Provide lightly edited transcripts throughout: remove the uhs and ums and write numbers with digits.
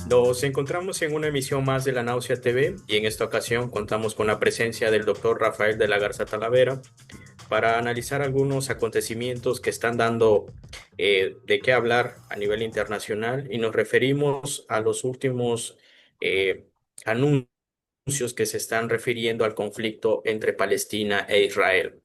Nos encontramos en una emisión más de La Náusea TV y en esta ocasión contamos con la presencia del doctor Rafael de la Garza Talavera para analizar algunos acontecimientos que están dando de qué hablar a nivel internacional y nos referimos a los últimos eh, anuncios que se están refiriendo al conflicto entre Palestina e Israel.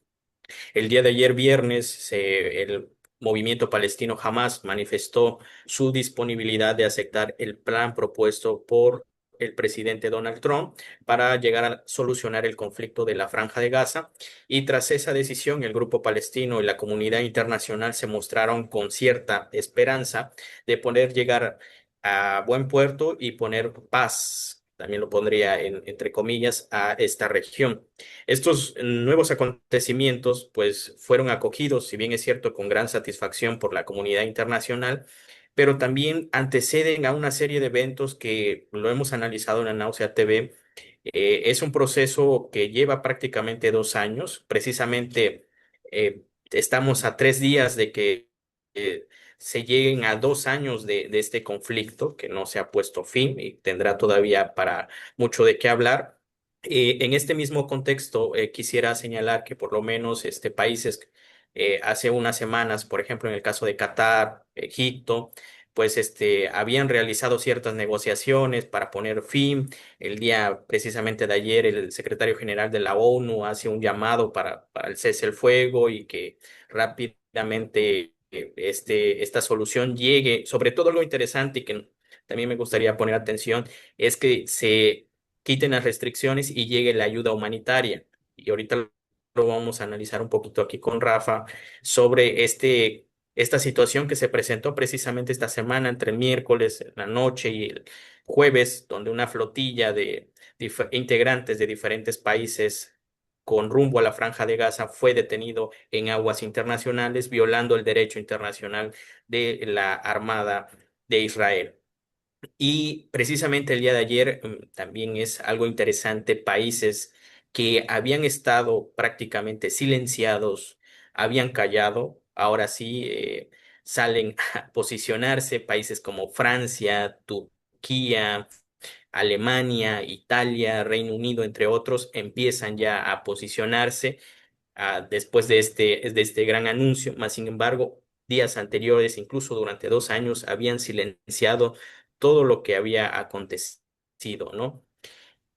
El día de ayer viernes, el movimiento palestino Hamas manifestó su disponibilidad de aceptar el plan propuesto por el presidente Donald Trump para llegar a solucionar el conflicto de la Franja de Gaza. Y tras esa decisión, el grupo palestino y la comunidad internacional se mostraron con cierta esperanza de poder llegar a buen puerto y poner paz. También lo pondría entre comillas a esta región. Estos nuevos acontecimientos, pues, fueron acogidos, si bien es cierto, con gran satisfacción por la comunidad internacional, pero también anteceden a una serie de eventos que lo hemos analizado en la Náusea TV. Es un proceso que lleva prácticamente 2 años. Precisamente estamos a 3 días de que eh, se lleguen a 2 años de este conflicto que no se ha puesto fin y tendrá todavía para mucho de qué hablar. En este mismo contexto, quisiera señalar que por lo menos países hace unas semanas, por ejemplo, en el caso de Qatar, Egipto, pues habían realizado ciertas negociaciones para poner fin. El día precisamente de ayer, el secretario general de la ONU hace un llamado para el cese el fuego y que rápidamente esta solución llegue. Sobre todo lo interesante y que también me gustaría poner atención es que se quiten las restricciones y llegue la ayuda humanitaria. Y ahorita lo vamos a analizar un poquito aquí con Rafa sobre esta situación que se presentó precisamente esta semana entre el miércoles en la noche y el jueves, donde una flotilla de integrantes de diferentes países con rumbo a la Franja de Gaza fue detenido en aguas internacionales, violando el derecho internacional de la Armada de Israel. Y precisamente el día de ayer también es algo interesante, países que habían estado prácticamente silenciados, habían callado, ahora sí salen a posicionarse, países como Francia, Turquía, Alemania, Italia, Reino Unido, entre otros, empiezan ya a posicionarse después de este gran anuncio. Más sin embargo, días anteriores, incluso durante 2 años, habían silenciado todo lo que había acontecido, ¿no?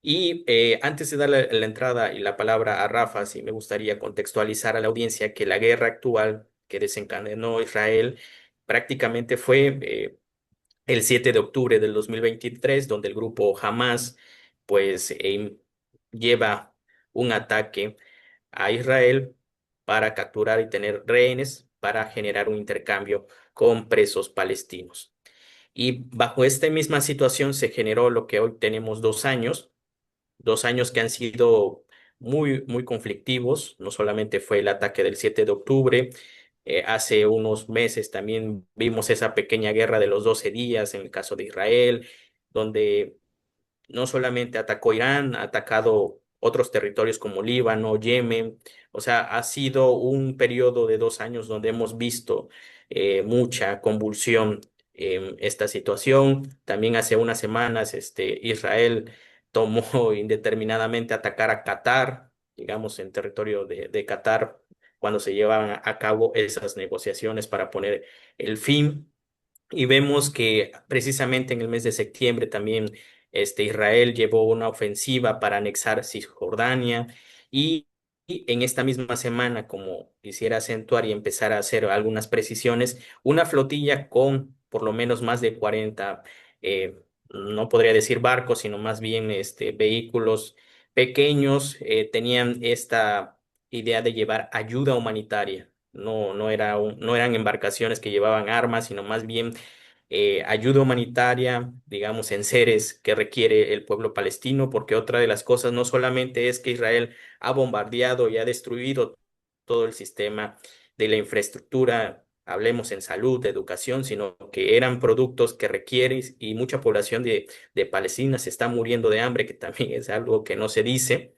Y antes de darle la entrada y la palabra a Rafa, sí me gustaría contextualizar a la audiencia que la guerra actual que desencadenó Israel prácticamente fue el 7 de octubre del 2023, donde el grupo Hamas pues lleva un ataque a Israel para capturar y tener rehenes para generar un intercambio con presos palestinos. Y bajo esta misma situación se generó lo que hoy tenemos 2 años que han sido muy, muy conflictivos. No solamente fue el ataque del 7 de octubre, hace unos meses también vimos esa pequeña guerra de los 12 días en el caso de Israel, donde no solamente atacó Irán, ha atacado otros territorios como Líbano, Yemen. O sea, ha sido un periodo de 2 años donde hemos visto mucha convulsión en esta situación. También hace unas semanas Israel tomó indeterminadamente atacar a Qatar, digamos, en territorio de Qatar, cuando se llevaban a cabo esas negociaciones para poner el fin. Y vemos que precisamente en el mes de septiembre también Israel llevó una ofensiva para anexar Cisjordania y en esta misma semana, como quisiera acentuar y empezar a hacer algunas precisiones, una flotilla con por lo menos más de 40, no podría decir barcos, sino más bien vehículos pequeños, tenían esta idea de llevar ayuda humanitaria. No, no eran embarcaciones que llevaban armas, sino más bien ayuda humanitaria, digamos, en seres que requiere el pueblo palestino, porque otra de las cosas no solamente es que Israel ha bombardeado y ha destruido todo el sistema de la infraestructura, hablemos en salud, educación, sino que eran productos que requieren y mucha población de Palestina se está muriendo de hambre, que también es algo que no se dice.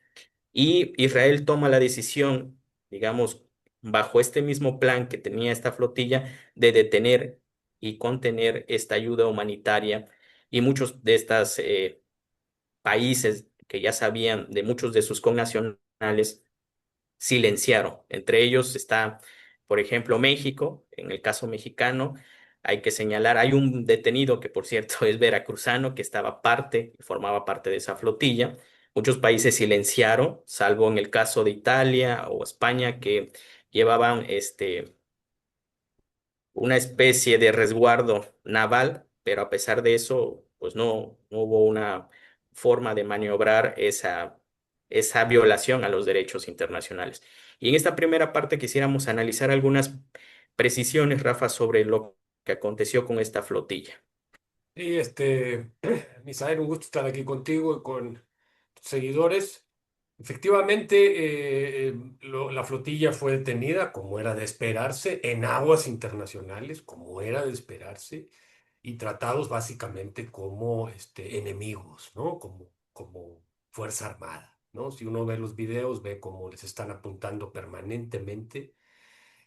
Y Israel toma la decisión, digamos, bajo este mismo plan que tenía esta flotilla, de detener y contener esta ayuda humanitaria y muchos de estos países que ya sabían de muchos de sus connacionales silenciaron. Entre ellos está, por ejemplo, México. En el caso mexicano, hay que señalar, hay un detenido que, por cierto, es veracruzano, que estaba formaba parte de esa flotilla. Muchos países silenciaron, salvo en el caso de Italia o España, que llevaban una especie de resguardo naval, pero a pesar de eso, pues no hubo una forma de maniobrar esa violación a los derechos internacionales. Y en esta primera parte quisiéramos analizar algunas precisiones, Rafa, sobre lo que aconteció con esta flotilla. Y Misael, un gusto estar aquí contigo y con tus seguidores. Efectivamente, la flotilla fue detenida, como era de esperarse, en aguas internacionales, como era de esperarse, y tratados básicamente como enemigos, ¿no? Como fuerza armada, ¿no? Si uno ve los videos, ve cómo les están apuntando permanentemente,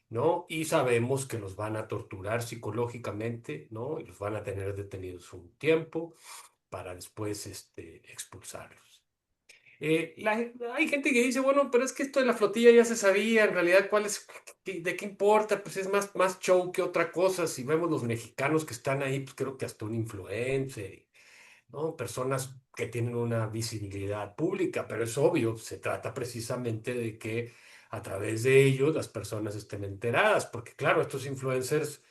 ¿no? Y sabemos que los van a torturar psicológicamente, ¿no? Y los van a tener detenidos un tiempo para después expulsarlos. Hay gente que dice, bueno, pero es que esto de la flotilla ya se sabía, en realidad, ¿de qué importa? Pues es más show que otra cosa. Si vemos los mexicanos que están ahí, pues creo que hasta un influencer, ¿no? Personas que tienen una visibilidad pública, pero es obvio, se trata precisamente de que a través de ellos las personas estén enteradas, porque claro, estos influencers,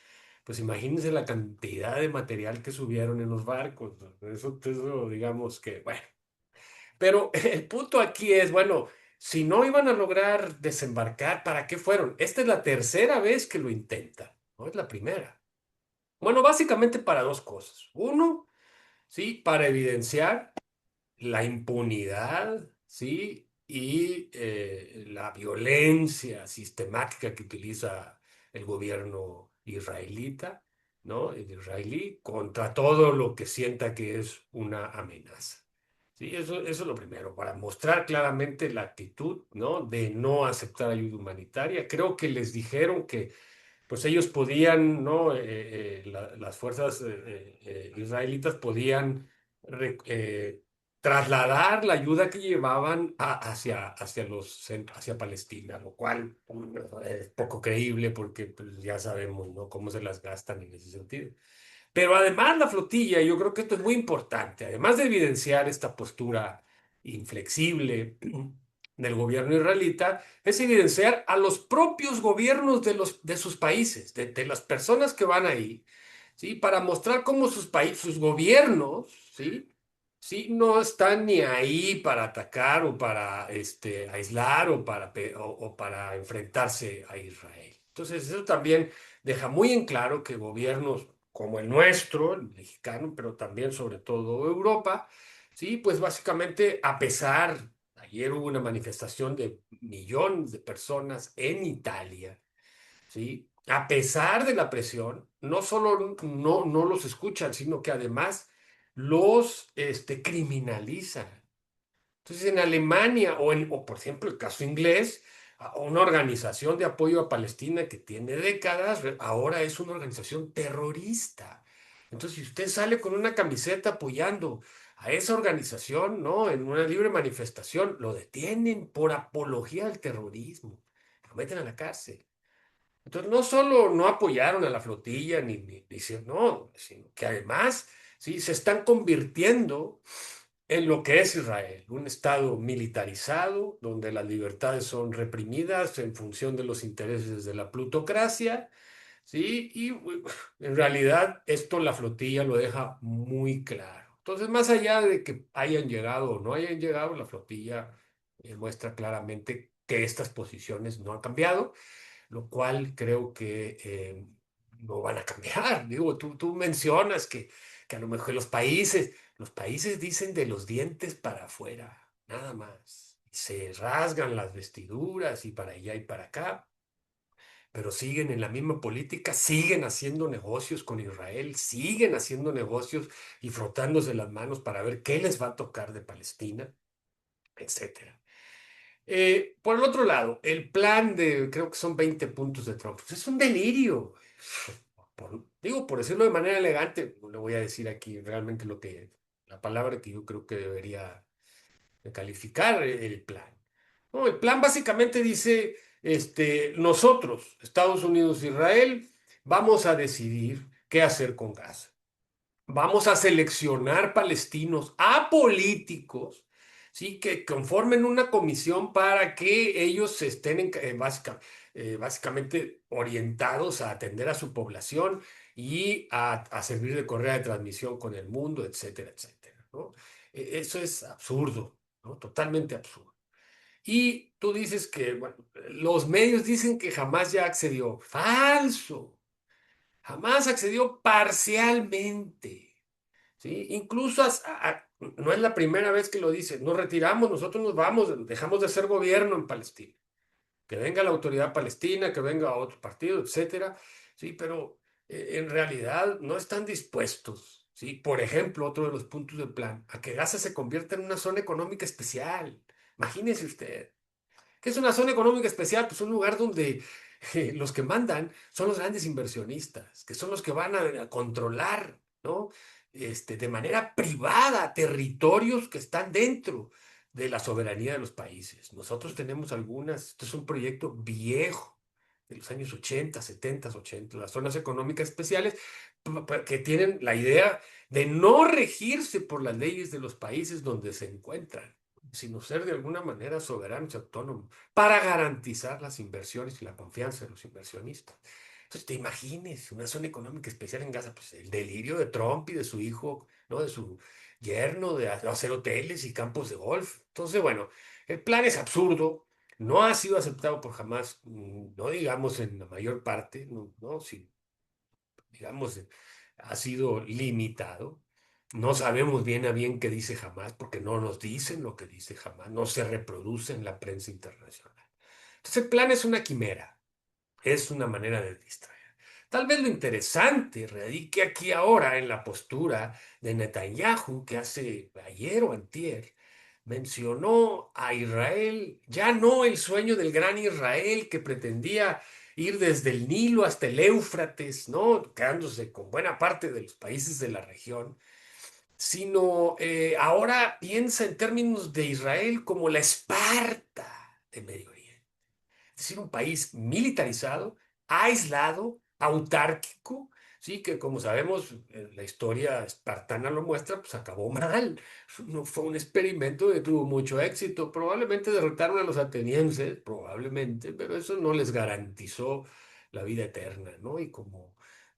pues imagínense la cantidad de material que subieron en los barcos, ¿no? Eso digamos que, bueno, pero el punto aquí es, bueno, si no iban a lograr desembarcar, ¿para qué fueron? Esta es la tercera vez que lo intentan, no es la primera. Bueno, básicamente para dos cosas. Uno, sí, para evidenciar la impunidad, ¿sí? Y la violencia sistemática que utiliza el gobierno israelita, ¿no? El israelí contra todo lo que sienta que es una amenaza. Sí, eso es lo primero, para mostrar claramente la actitud, ¿no? De no aceptar ayuda humanitaria. Creo que les dijeron que pues ellos podían, ¿no? Las fuerzas israelitas podían re- eh, trasladar la ayuda que llevaban hacia Palestina, lo cual es poco creíble porque pues, ya sabemos, ¿no? Cómo se las gastan en ese sentido. Pero además la flotilla, yo creo que esto es muy importante, además de evidenciar esta postura inflexible del gobierno israelita, es evidenciar a los propios gobiernos de sus países, de las personas que van ahí, ¿sí? Para mostrar cómo sus gobiernos, ¿sí? Sí, no están ni ahí para atacar o para aislar o para enfrentarse a Israel. Entonces, eso también deja muy en claro que gobiernos como el nuestro, el mexicano, pero también sobre todo Europa, sí, pues básicamente ayer hubo una manifestación de millones de personas en Italia, ¿sí? A pesar de la presión, no solo no los escuchan, sino que además los criminalizan. Entonces, en Alemania o por ejemplo, el caso inglés, una organización de apoyo a Palestina que tiene décadas, ahora es una organización terrorista. Entonces, si usted sale con una camiseta apoyando a esa organización, ¿no? En una libre manifestación, lo detienen por apología al terrorismo, lo meten a la cárcel. Entonces, no solo no apoyaron a la flotilla, no, sino que además, sí, se están convirtiendo en lo que es Israel, un estado militarizado, donde las libertades son reprimidas en función de los intereses de la plutocracia, ¿sí? Y en realidad esto la flotilla lo deja muy claro. Entonces, más allá de que hayan llegado o no hayan llegado, la flotilla muestra claramente que estas posiciones no han cambiado, lo cual creo que no van a cambiar. Digo, tú mencionas que a lo mejor los países dicen de los dientes para afuera, nada más. Se rasgan las vestiduras y para allá y para acá, pero siguen en la misma política, siguen haciendo negocios con Israel, siguen haciendo negocios y frotándose las manos para ver qué les va a tocar de Palestina, etcétera. Por el otro lado, el plan creo que son 20 puntos de Trump, pues es un delirio. digo, por decirlo de manera elegante, no le voy a decir aquí realmente la palabra que yo creo que debería de calificar el plan. No, el plan básicamente dice, nosotros, Estados Unidos e Israel, vamos a decidir qué hacer con Gaza. Vamos a seleccionar palestinos apolíticos, ¿sí? Que conformen una comisión para que ellos estén básicamente orientados a atender a su población y a servir de correa de transmisión con el mundo, etcétera, etcétera, ¿no? Eso es absurdo, ¿no? Totalmente absurdo. Y tú dices que, bueno, los medios dicen que jamás ya accedió. Falso. Jamás accedió parcialmente. ¿Sí? Incluso no es la primera vez que lo dice. Nos retiramos, nosotros nos vamos, dejamos de ser gobierno en Palestina. Que venga la autoridad palestina, que venga otro partido, etcétera. Sí, pero en realidad no están dispuestos. ¿Sí? Por ejemplo, otro de los puntos del plan, a que Gaza se convierta en una zona económica especial. Imagínese usted. ¿Qué es una zona económica especial? Pues un lugar donde los que mandan son los grandes inversionistas, que son los que van a controlar, ¿no? De manera privada territorios que están dentro de la soberanía de los países. Nosotros tenemos algunas, esto es un proyecto viejo de los años 80, 70, 80, las zonas económicas especiales que tienen la idea de no regirse por las leyes de los países donde se encuentran, sino ser de alguna manera soberanos y autónomos para garantizar las inversiones y la confianza de los inversionistas. Entonces, te imagines una zona económica especial en Gaza, pues el delirio de Trump y de su hijo, ¿no? De su yerno, de hacer hoteles y campos de golf. Entonces, bueno, el plan es absurdo, no ha sido aceptado por jamás, no digamos en la mayor parte, no, no, sí, digamos, ha sido limitado. No sabemos bien a bien qué dice jamás, porque no nos dicen lo que dice jamás, no se reproduce en la prensa internacional. Entonces el plan es una quimera, es una manera de distraer. Tal vez lo interesante radique aquí ahora en la postura de Netanyahu, que hace ayer o antier mencionó a Israel, ya no el sueño del gran Israel que pretendía ir desde el Nilo hasta el Éufrates, ¿no? Quedándose con buena parte de los países de la región, sino ahora piensa en términos de Israel como la Esparta de Medio Oriente. Es decir, un país militarizado, aislado, autárquico, sí, que como sabemos, la historia espartana lo muestra, pues acabó mal. No fue un experimento que tuvo mucho éxito. Probablemente derrotaron a los atenienses, probablemente, pero eso no les garantizó la vida eterna, ¿no? Y como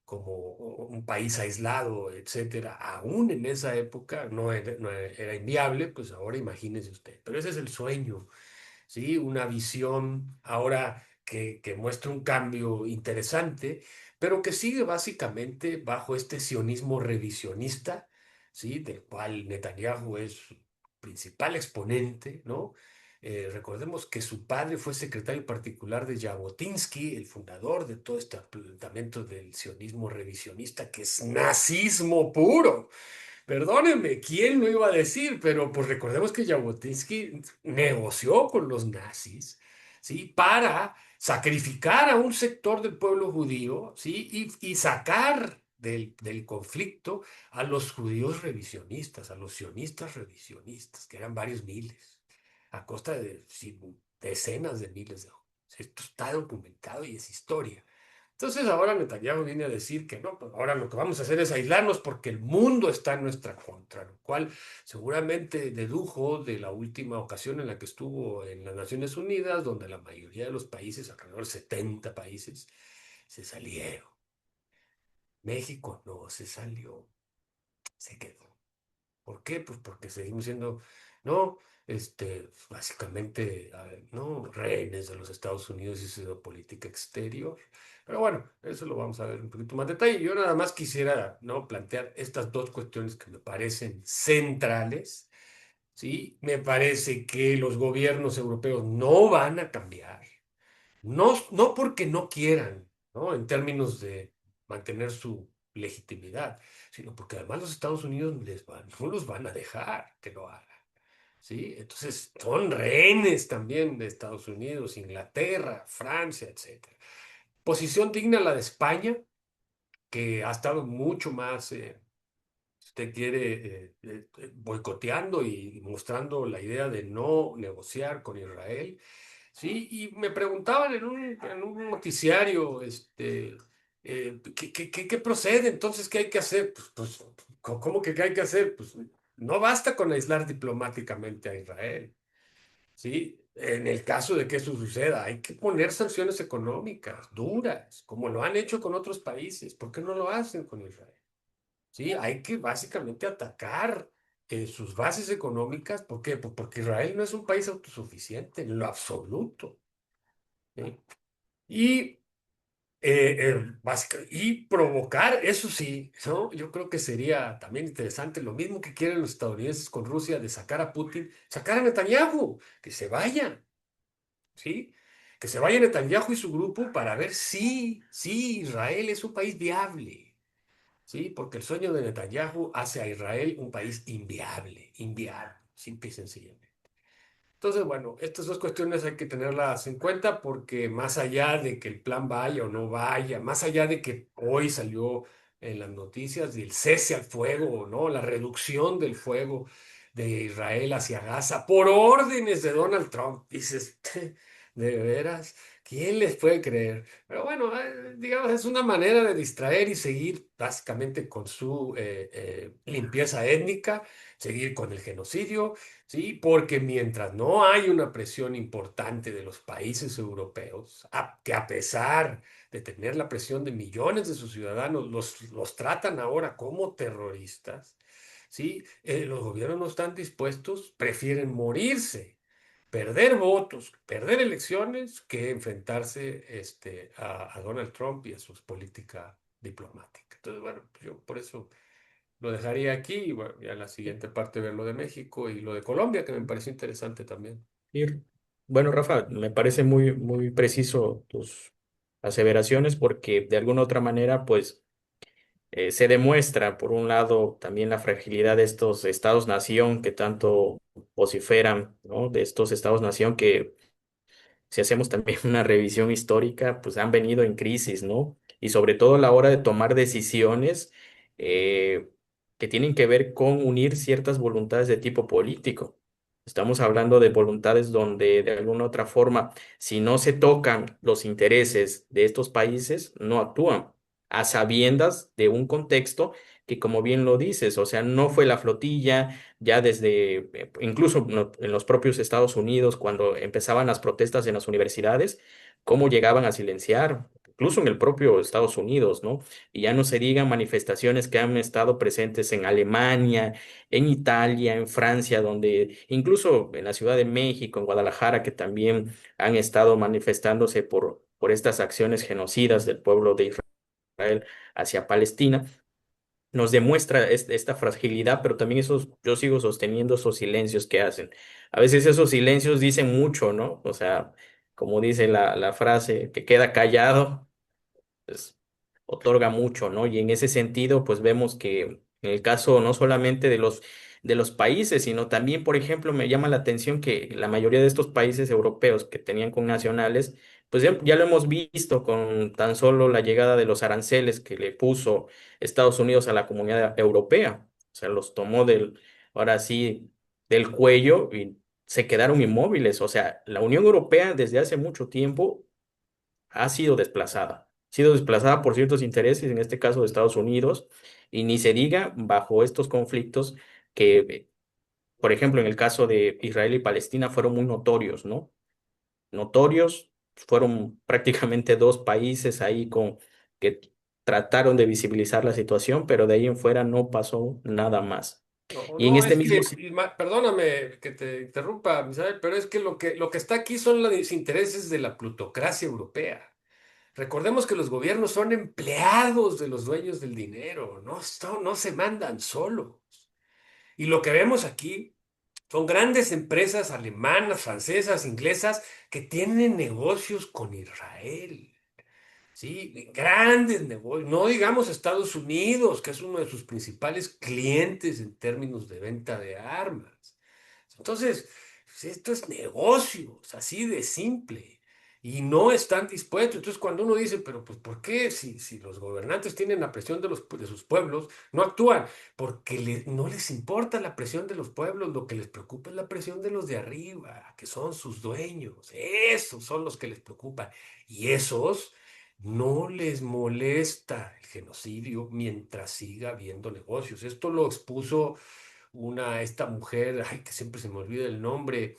un país aislado, etcétera, aún en esa época no era inviable, pues ahora imagínese usted. Pero ese es el sueño, ¿sí? Una visión ahora que muestra un cambio interesante, pero que sigue básicamente bajo este sionismo revisionista, ¿sí? Del cual Netanyahu es su principal exponente, ¿no? Recordemos que su padre fue secretario particular de Jabotinsky, el fundador de todo este planteamiento del sionismo revisionista, que es nazismo puro. Perdónenme, ¿quién lo iba a decir? Pero pues recordemos que Jabotinsky negoció con los nazis, ¿sí? Para sacrificar a un sector del pueblo judío, ¿sí? Y sacar del conflicto a los judíos revisionistas, a los sionistas revisionistas, que eran varios miles, a costa de sí, decenas de miles de judíos. Esto está documentado y es historia. Entonces ahora Netanyahu viene a decir que no, pues ahora lo que vamos a hacer es aislarnos porque el mundo está en nuestra contra, lo cual seguramente dedujo de la última ocasión en la que estuvo en las Naciones Unidas, donde la mayoría de los países, alrededor de 70 países, se salieron. México no se salió, se quedó. ¿Por qué? Pues porque seguimos siendo, no, básicamente, no, rehenes de los Estados Unidos y su política exterior. Pero bueno, eso lo vamos a ver un poquito más detalle. Yo nada más quisiera, ¿no? Plantear estas dos cuestiones que me parecen centrales, ¿sí? Me parece que los gobiernos europeos no van a cambiar. No, no porque no quieran, ¿no? En términos de mantener su legitimidad, sino porque además los Estados Unidos no los van a dejar que lo hagan, ¿sí? Entonces son rehenes también de Estados Unidos, Inglaterra, Francia, etcétera. Posición digna la de España, que ha estado mucho más, si usted quiere, boicoteando y mostrando la idea de no negociar con Israel. Sí, y me preguntaban en un noticiario, ¿qué procede? Entonces, ¿qué hay que hacer? ¿Cómo que qué hay que hacer? Pues no basta con aislar diplomáticamente a Israel, ¿sí? En el caso de que eso suceda, hay que poner sanciones económicas duras, como lo han hecho con otros países. ¿Por qué no lo hacen con Israel? Sí, hay que básicamente atacar sus bases económicas. ¿Por qué? Pues porque Israel no es un país autosuficiente en lo absoluto. ¿Sí? Y, y provocar, eso sí, ¿no? Yo creo que sería también interesante, lo mismo que quieren los estadounidenses con Rusia, de sacar a Putin, sacar a Netanyahu, que se vaya, ¿sí? Que se vaya Netanyahu y su grupo para ver si Israel es un país viable. Sí, porque el sueño de Netanyahu hace a Israel un país inviable, inviable, simple y sencillamente. Entonces, bueno, estas dos cuestiones hay que tenerlas en cuenta porque más allá de que el plan vaya o no vaya, más allá de que hoy salió en las noticias del cese al fuego, ¿no? La reducción del fuego de Israel hacia Gaza por órdenes de Donald Trump. Dices, ¿de veras? ¿Quién les puede creer? Pero bueno, digamos, es una manera de distraer y seguir básicamente con su limpieza étnica, seguir con el genocidio. Sí, porque mientras no hay una presión importante de los países europeos, que a pesar de tener la presión de millones de sus ciudadanos, los tratan ahora como terroristas, ¿sí? Los gobiernos no están dispuestos, prefieren morirse, perder votos, perder elecciones, que enfrentarse a Donald Trump y a su política diplomática. Entonces, bueno, pues yo por eso lo dejaría aquí y bueno, ya en la siguiente parte ver lo de México y lo de Colombia, que me pareció interesante también. Y, bueno, Rafa, me parece muy, muy preciso tus aseveraciones porque de alguna otra manera, pues, se demuestra, por un lado, también la fragilidad de estos estados-nación que tanto vociferan, ¿no? De estos estados-nación que, si hacemos también una revisión histórica, pues han venido en crisis, ¿no? Y sobre todo a la hora de tomar decisiones eh, que tienen que ver con unir ciertas voluntades de tipo político. Estamos hablando de voluntades donde de alguna otra forma, si no se tocan los intereses de estos países, no actúan a sabiendas de un contexto que, como bien lo dices, o sea, no fue la flotilla, ya desde, incluso en los propios Estados Unidos, cuando empezaban las protestas en las universidades, cómo llegaban a silenciar, incluso en el propio Estados Unidos, ¿no? Y ya no se digan manifestaciones que han estado presentes en Alemania, en Italia, en Francia, donde incluso en la Ciudad de México, en Guadalajara, que también han estado manifestándose por estas acciones genocidas del pueblo de Israel hacia Palestina nos demuestra esta fragilidad, pero también esos, yo sigo sosteniendo esos silencios que hacen. A veces esos silencios dicen mucho, ¿no? O sea, como dice la frase, que queda callado, pues otorga mucho, ¿no? Y en ese sentido, pues vemos que en el caso no solamente de los países, sino también, por ejemplo, me llama la atención que la mayoría de estos países europeos que tenían con nacionales, pues ya lo hemos visto con tan solo la llegada de los aranceles que le puso Estados Unidos a la comunidad europea. O sea, los tomó ahora sí, del cuello y se quedaron inmóviles. O sea, la Unión Europea desde hace mucho tiempo ha sido desplazada por ciertos intereses, en este caso de Estados Unidos, y ni se diga bajo estos conflictos que, por ejemplo, en el caso de Israel y Palestina fueron muy notorios, ¿no? Notorios, fueron prácticamente dos países ahí que trataron de visibilizar la situación, pero de ahí en fuera no pasó nada más. No, Y en no, este es mismo, que, perdóname que te interrumpa, Misael, pero es que lo que está aquí son los intereses de la plutocracia europea. Recordemos que los gobiernos son empleados de los dueños del dinero, no se mandan solos. Y lo que vemos aquí son grandes empresas alemanas, francesas, inglesas, que tienen negocios con Israel. Sí, grandes negocios. No digamos Estados Unidos, que es uno de sus principales clientes en términos de venta de armas. Entonces, pues, esto es negocios, así de simple. y no están dispuestos. Entonces, cuando uno dice, pero pues, ¿por qué si los gobernantes tienen la presión de sus pueblos, no actúan? Porque no les importa la presión de los pueblos, lo que les preocupa es la presión de los de arriba, que son sus dueños. Esos son los que les preocupan. Y esos no les molesta el genocidio mientras siga habiendo negocios. Esto lo expuso esta mujer, ay, que siempre se me olvida el nombre,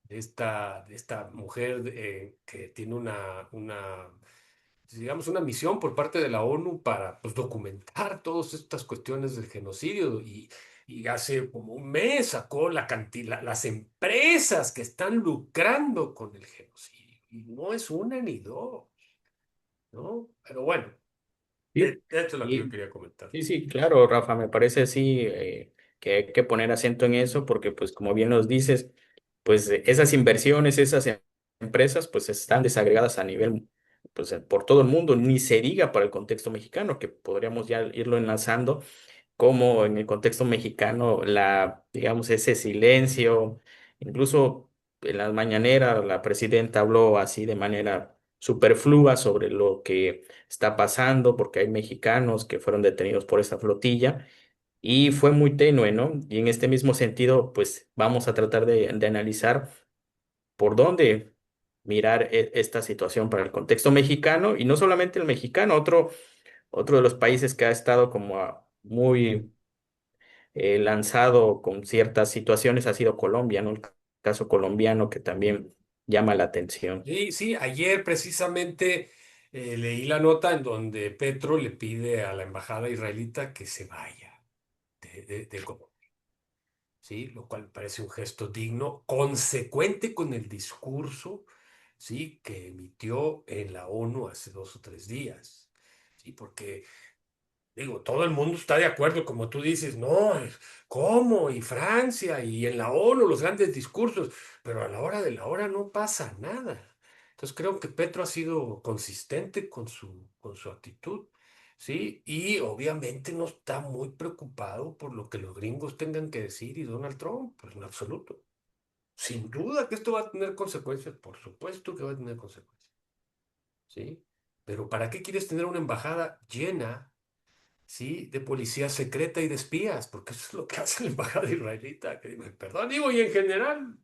de esta mujer que tiene digamos, una misión por parte de la ONU para pues, documentar todas estas cuestiones del genocidio. Y hace como un mes sacó las empresas que están lucrando con el genocidio. Y no es una ni dos, ¿no? Pero bueno, Sí, esto es lo que yo y, quería comentar. sí, sí, claro, Rafa, me parece sí que hay que poner acento en eso porque, pues, como bien nos dices, pues esas inversiones, empresas, pues están desagregadas a nivel, pues, por todo el mundo, ni se diga para el contexto mexicano, que podríamos ya irlo enlazando como en el contexto mexicano, digamos, ese silencio, incluso en las mañaneras la presidenta habló así de manera superflua sobre lo que está pasando, porque hay mexicanos que fueron detenidos por esta flotilla y fue muy tenue, ¿no? Y en este mismo sentido, pues vamos a tratar de analizar por dónde mirar esta situación para el contexto mexicano y no solamente el mexicano, otro de los países que ha estado como muy lanzado con ciertas situaciones ha sido Colombia, ¿no? El caso colombiano que también llama la atención. Sí, sí, ayer precisamente leí la nota en donde Petro le pide a la embajada israelita que se vaya de Colombia, ¿sí? Lo cual me parece un gesto digno, consecuente con el discurso, ¿sí? Que emitió en la ONU hace 2 o 3 días, ¿sí? Porque digo, todo el mundo está de acuerdo, como tú dices, no, ¿cómo? Y Francia y en la ONU los grandes discursos, pero a la hora de la hora no pasa nada. Entonces creo que Petro ha sido consistente con su actitud, ¿sí? Y obviamente no está muy preocupado por lo que los gringos tengan que decir y Donald Trump, pues en absoluto. Sin duda que esto va a tener consecuencias, por supuesto que va a tener consecuencias, ¿sí? Pero ¿para qué quieres tener una embajada llena? Sí, de policía secreta y de espías, porque eso es lo que hace la embajada israelita. Perdón, digo, y en general,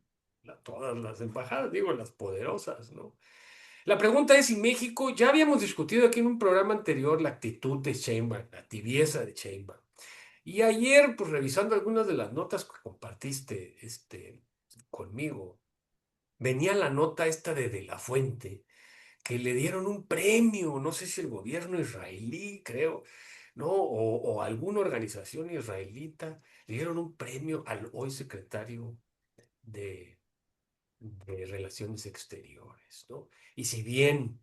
todas las embajadas, digo, las poderosas, ¿no? La pregunta es si México, ya habíamos discutido aquí en un programa anterior la actitud de Sheinbaum, la tibieza de Sheinbaum. Y ayer, pues revisando algunas de las notas que compartiste conmigo, venía la nota esta de La Fuente que le dieron un premio, no sé si el gobierno israelí, creo, ¿no? O alguna organización israelita, le dieron un premio al hoy secretario de, de Relaciones Exteriores, ¿no? Y si bien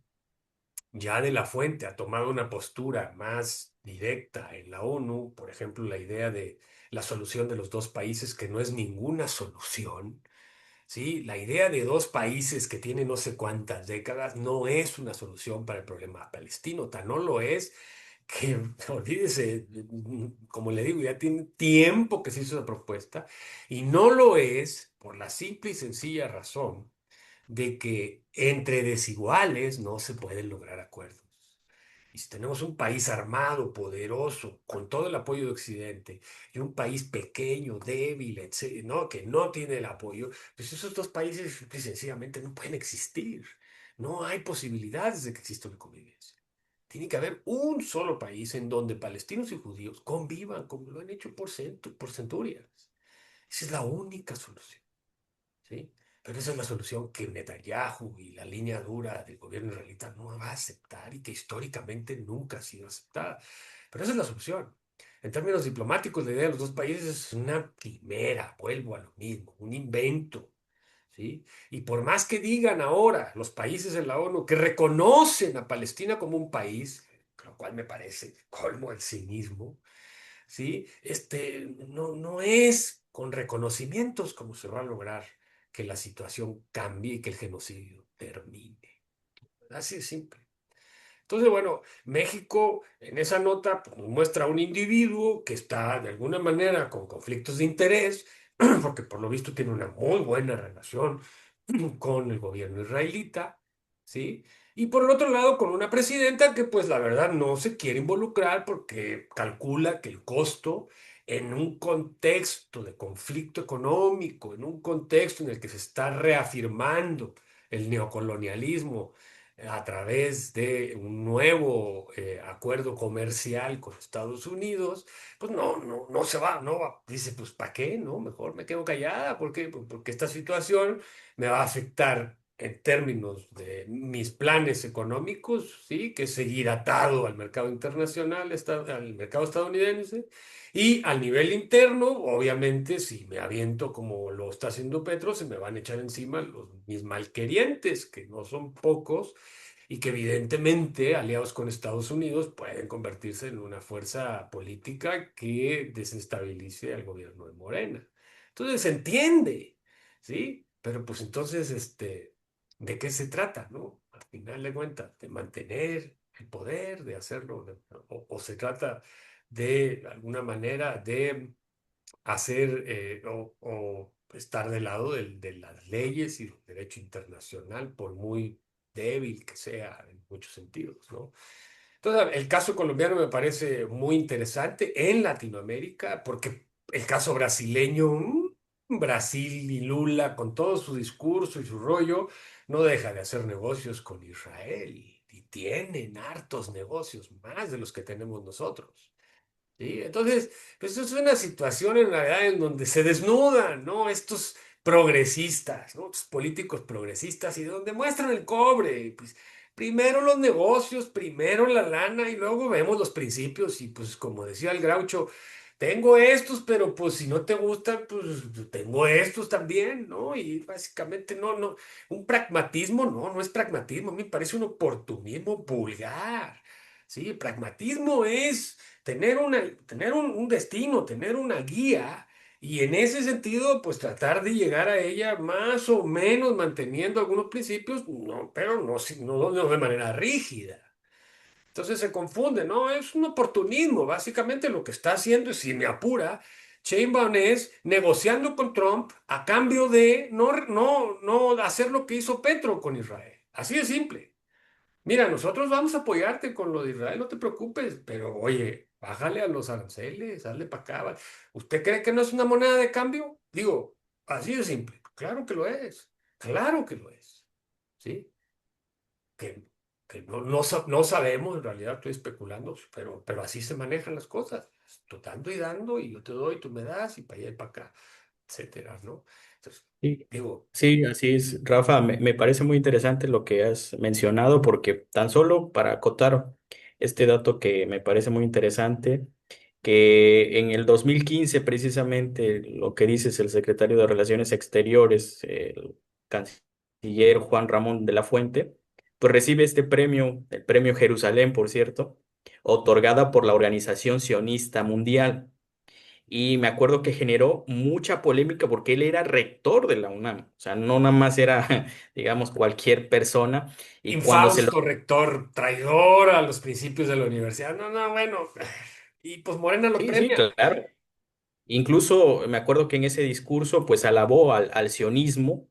ya de la Fuente ha tomado una postura más directa en la ONU, por ejemplo, la idea de la solución de los dos países, que no es ninguna solución, ¿sí? La idea de dos países que tienen no sé cuántas décadas no es una solución para el problema palestino, tan no lo es que, olvídese, como le digo, ya tiene tiempo que se hizo esa propuesta y no lo es por la simple y sencilla razón de que entre desiguales no se pueden lograr acuerdos. Y si tenemos un país armado, poderoso, con todo el apoyo de Occidente, y un país pequeño, débil, ¿no? Que no tiene el apoyo, pues esos dos países simple y sencillamente no pueden existir. No hay posibilidades de que exista una convivencia. Tiene que haber un solo país en donde palestinos y judíos convivan como lo han hecho por centurias. Esa es la única solución. ¿Sí? Pero esa es la solución que Netanyahu y la línea dura del gobierno israelita no va a aceptar y que históricamente nunca ha sido aceptada. Pero esa es la solución. En términos diplomáticos, la idea de los dos países es una quimera, vuelvo a lo mismo, un invento. ¿Sí? Y por más que digan ahora los países de la ONU que reconocen a Palestina como un país, lo cual me parece colmo el cinismo, ¿sí? No es con reconocimientos como se va a lograr que la situación cambie y que el genocidio termine. Así de simple. Entonces, bueno, México en esa nota pues, nos muestra a un individuo que está de alguna manera con conflictos de interés, porque por lo visto tiene una muy buena relación con el gobierno israelita, ¿sí? Y por el otro lado, con una presidenta que pues la verdad no se quiere involucrar porque calcula que el costo en un contexto de conflicto económico, en un contexto en el que se está reafirmando el neocolonialismo a través de un nuevo acuerdo comercial con Estados Unidos, pues no se va, no va. Dice, pues ¿para qué? No, mejor me quedo callada. ¿Por qué? Pues porque esta situación me va a afectar en términos de mis planes económicos, ¿sí? Que es seguir atado al mercado internacional, al mercado estadounidense, y al nivel interno, obviamente, si me aviento como lo está haciendo Petro, se me van a echar encima mis malquerientes, que no son pocos, y que evidentemente, aliados con Estados Unidos, pueden convertirse en una fuerza política que desestabilice al gobierno de Morena. Entonces se entiende, ¿sí? Pero pues entonces, ¿de qué se trata, no? Al final de cuentas, de mantener el poder, de hacerlo, o se trata de alguna manera de hacer o estar del lado de las leyes y del derecho internacional, por muy débil que sea en muchos sentidos, ¿no? Entonces, el caso colombiano me parece muy interesante en Latinoamérica, porque el caso brasileño, Brasil y Lula, con todo su discurso y su rollo, no deja de hacer negocios con Israel y tienen hartos negocios, más de los que tenemos nosotros. ¿Sí? Entonces, pues es una situación en realidad en donde se desnudan, ¿no? Estos progresistas, ¿no? Estos políticos progresistas y donde muestran el cobre. Pues primero los negocios, primero la lana y luego vemos los principios y pues como decía el Groucho, tengo estos, pero pues si no te gustan, pues tengo estos también, ¿no? Y básicamente un pragmatismo, no es pragmatismo, a mí me parece un oportunismo vulgar. Sí, pragmatismo es tener un destino, tener una guía y en ese sentido, pues tratar de llegar a ella más o menos manteniendo algunos principios, no, pero no de manera rígida. Entonces se confunde, ¿no? Es un oportunismo. Básicamente lo que está haciendo, es, si me apura, Sheinbaum es negociando con Trump a cambio de no hacer lo que hizo Petro con Israel. Así de simple. Mira, nosotros vamos a apoyarte con lo de Israel, no te preocupes, pero oye, bájale a los aranceles, hazle para acá. ¿Usted cree que no es una moneda de cambio? Digo, así de simple. Claro que lo es, claro que lo es, ¿sí? Que, que no sabemos, en realidad estoy especulando, pero así se manejan las cosas, dando y dando, y yo te doy, tú me das, y para allá y para acá, etcétera, ¿no? Entonces, Sí, digo, sí, así es, Rafa. Me parece muy interesante lo que has mencionado porque tan solo para acotar este dato que me parece muy interesante, que en el 2015 precisamente lo que dices el secretario de Relaciones Exteriores, el canciller Juan Ramón de la Fuente, pues recibe este premio, el premio Jerusalén, por cierto, otorgada por la Organización Sionista Mundial. Y me acuerdo que generó mucha polémica porque él era rector de la UNAM, o sea, no nada más era, digamos, cualquier persona. Y cuando se lo... infausto rector, traidor a los principios de la universidad. No, bueno. Y pues Morena lo Sí, sí, premia. claro. Incluso me acuerdo que en ese discurso, pues alabó al sionismo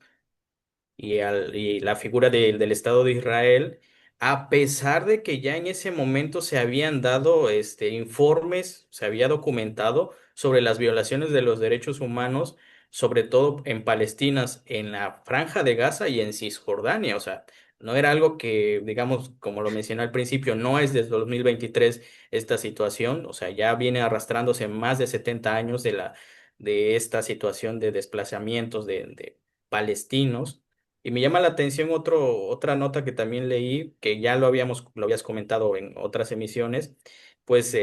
y la figura del Estado de Israel, a pesar de que ya en ese momento se habían dado informes, se había documentado sobre las violaciones de los derechos humanos, sobre todo en Palestina, en la Franja de Gaza y en Cisjordania. O sea, no era algo que, digamos, como lo mencioné al principio, no es desde 2023 esta situación, o sea, ya viene arrastrándose más de 70 años de esta situación de desplazamientos de palestinos. Y me llama la atención otra nota que también leí, que ya lo habías comentado en otras emisiones, pues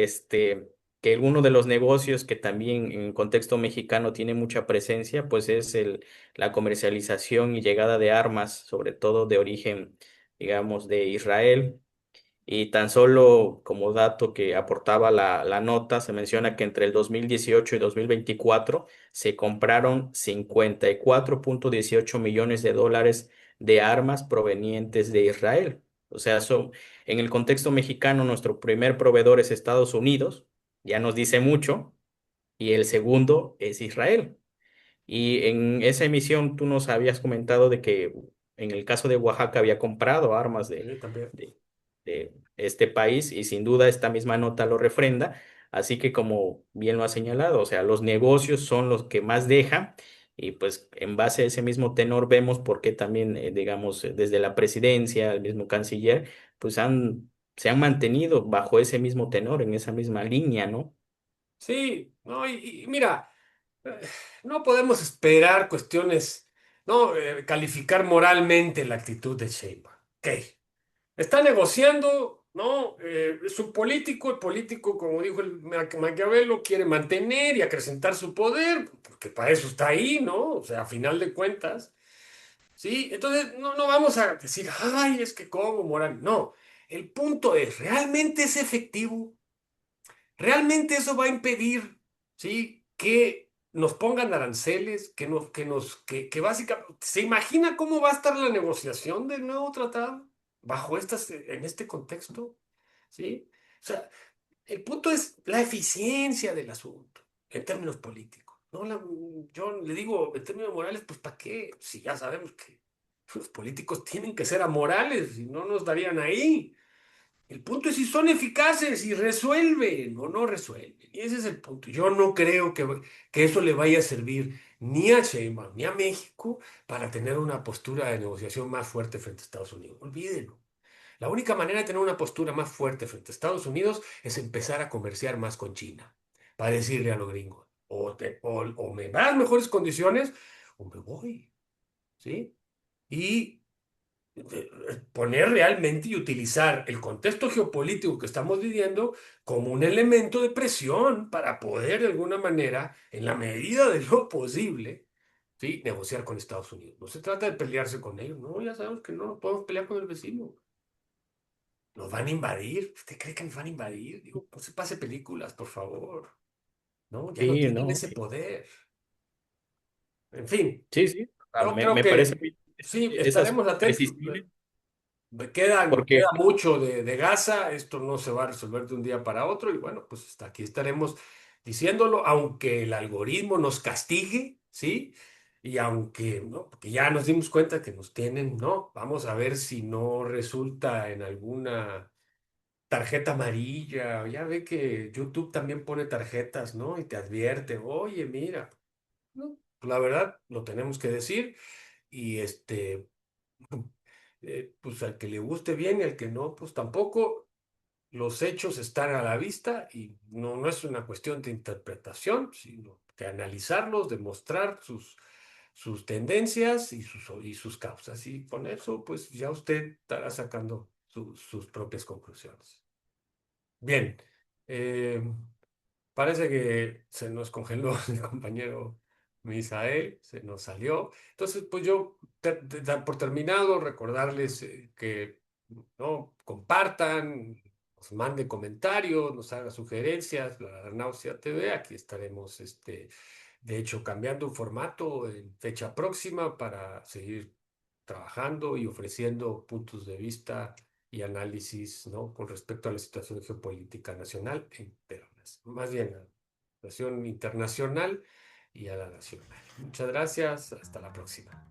que uno de los negocios que también en contexto mexicano tiene mucha presencia, pues es la comercialización y llegada de armas, sobre todo de origen, digamos, de Israel. Y tan solo como dato que aportaba la nota, se menciona que entre el 2018 y 2024 se compraron 54,18 millones de dólares de armas provenientes de Israel. O sea, en el contexto mexicano, nuestro primer proveedor es Estados Unidos, ya nos dice mucho, y el segundo es Israel. Y en esa emisión tú nos habías comentado de que en el caso de Oaxaca había comprado armas También. de, de este país y sin duda esta misma nota lo refrenda. Así que como bien lo ha señalado, o sea, los negocios son los que más dejan y pues en base a ese mismo tenor vemos por qué también, digamos, desde la presidencia, el mismo canciller, pues se han mantenido bajo ese mismo tenor, en esa misma línea, ¿no? Sí, no, y mira, eh, no podemos esperar cuestiones, no, calificar moralmente la actitud de Sheinbaum. Ok, está negociando, ¿no? Es un político, el político, como dijo el Maquiavelo, quiere mantener y acrecentar su poder, porque para eso está ahí, ¿no? O sea, a final de cuentas, ¿sí? Entonces, no vamos a decir, ay, es que cómo moral. No, el punto es, ¿realmente es efectivo? ¿Realmente eso va a impedir, ¿sí? Que nos pongan aranceles, que básicamente, ¿se imagina cómo va a estar la negociación del nuevo tratado bajo en este contexto? ¿Sí? O sea, el punto es la eficiencia del asunto en términos políticos. No yo le digo, en términos morales, pues ¿para qué? Si ya sabemos que los políticos tienen que ser amorales, si no nos darían ahí. El punto es si son eficaces y resuelven o no resuelven. Y ese es el punto. Yo no creo que eso le vaya a servir ni a Sheinbaum ni a México para tener una postura de negociación más fuerte frente a Estados Unidos. Olvídenlo. La única manera de tener una postura más fuerte frente a Estados Unidos es empezar a comerciar más con China. Para decirle a los gringos, o me das mejores condiciones o me voy. ¿Sí? Y poner realmente y utilizar el contexto geopolítico que estamos viviendo como un elemento de presión para poder de alguna manera, en la medida de lo posible, ¿sí? Negociar con Estados Unidos. No se trata de pelearse con ellos, no, ya sabemos que no nos podemos pelear con el vecino. Nos van a invadir. ¿Usted cree que nos van a invadir? Digo, no se pase películas, por favor. No, ya no Sí, tienen ¿no? ese poder. En fin, Sí, sí. yo creo Me parece que bien sí, esas estaremos atentos. precisiones, Queda porque mucho de Gaza, esto no se va a resolver de un día para otro y bueno, pues hasta aquí estaremos diciéndolo, aunque el algoritmo nos castigue, ¿sí? Y aunque, ¿no? Porque ya nos dimos cuenta que nos tienen, ¿no? Vamos a ver si no resulta en alguna tarjeta amarilla, ya ve que YouTube también pone tarjetas, ¿no? Y te advierte, oye, mira, ¿no? La verdad, lo tenemos que decir y pues al que le guste bien y al que no, pues tampoco. Los hechos están a la vista y no es una cuestión de interpretación, sino de analizarlos, de mostrar sus tendencias y sus causas. Y con eso, pues ya usted estará sacando sus propias conclusiones. Bien, eh, parece que se nos congeló el compañero Misael, se nos salió. Entonces, pues yo, por terminado, recordarles que no compartan, nos mande comentarios, nos haga sugerencias, la Náusea TV, aquí estaremos, de hecho, cambiando un formato en fecha próxima para seguir trabajando y ofreciendo puntos de vista y análisis, ¿no? Con respecto a la situación geopolítica nacional e interna, más bien a la situación internacional y a la nacional. Muchas gracias, hasta la próxima.